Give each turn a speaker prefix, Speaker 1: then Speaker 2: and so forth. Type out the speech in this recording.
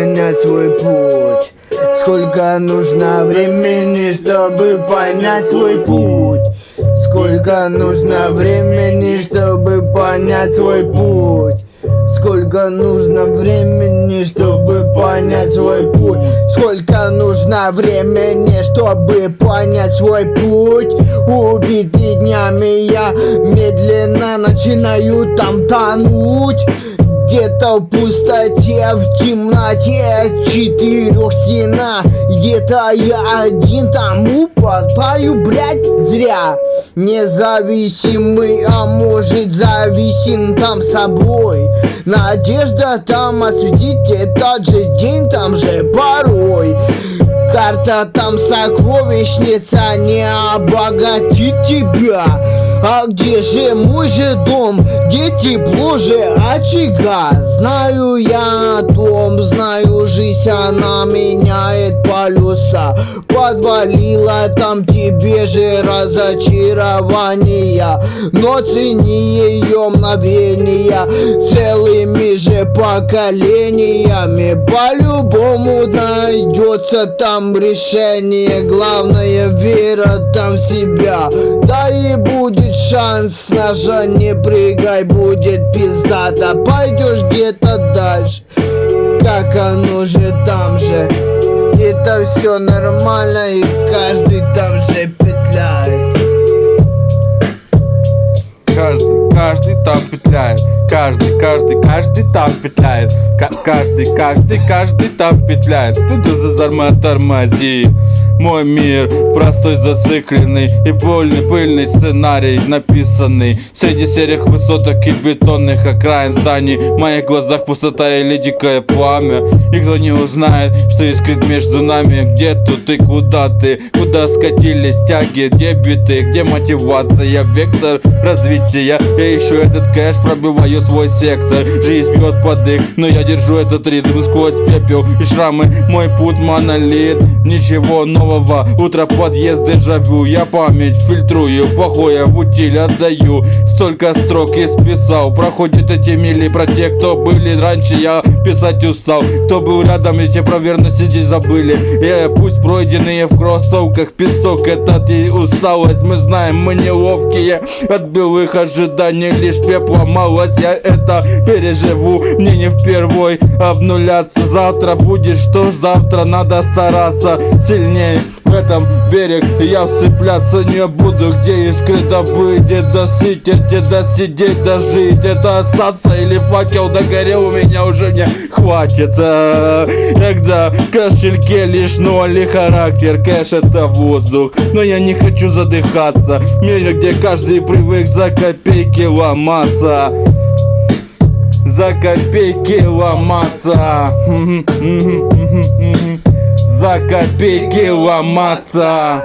Speaker 1: понять свой путь? Сколько нужно времени, чтобы понять свой путь? Сколько нужно времени, чтобы понять свой путь? Сколько нужно времени, чтобы понять свой путь? Сколько нужно времени, чтобы понять свой путь? Убитый днями я медленно начинаю там тонуть. Где-то в пустоте, в темноте четырех стенах. Где-то я один там упадаю, блять, зря. Независимый, а может зависим там собой. Надежда там осветить этот же день, там же порой. Карта там сокровищница не обогатит тебя. А где же мой же дом, где тепло же очага? Знаю я о том, знаю, жизнь она меняет полюса. Подвалила там тебе же разочарования, но цени ее мгновения целыми же поколениями. По-любому найдется там решение, главное вера там в себя. Да и будет шанс, ножа не прыгай, будет пиздато. Пойдешь где-то дальше, как оно же там же. Это все нормально, и каждый там же петляет.
Speaker 2: Каждый там петляет. Каждый там петляет. Каждый там петляет. Ты затормози. Мой мир простой, зацикленный и пыльный сценарий написанный среди серых высоток и бетонных окраин зданий. В моих глазах пустота или дикое пламя. Никто не узнает, что искрит между нами. Где тут и куда ты? Куда скатились тяги? Где биты? Где мотивация? Вектор развития. Я ищу этот кэш, пробиваю свой сектор. Жизнь бьет под их, но я держу этот ритм сквозь пепел и шрамы. Мой путь монолит, ничего нового. Утро, подъезд, дежавю. Я память фильтрую, плохое в утиль отдаю. Столько строк исписал. Проходят эти мили про тех, кто были раньше. Я писать устал. Кто был рядом, эти про верность сидеть забыли. Пусть пройденные в кроссовках песок. Это и усталость, мы знаем, мы неловкие. От былых ожиданий лишь пепла малость. Я это переживу, мне не впервой обнуляться. Завтра будет что, завтра надо стараться сильнее. В этом берег я вцепляться не буду. Где искры добыть, где досытить, где досидеть, дожить. Это остаться или факел догорел, у меня уже не хватит. Когда в кошельке лишь ноль и характер. Кэш это воздух, но я не хочу задыхаться. В мире, где каждый привык за копейки ломаться. За копейки ломаться. За копейки ломаться.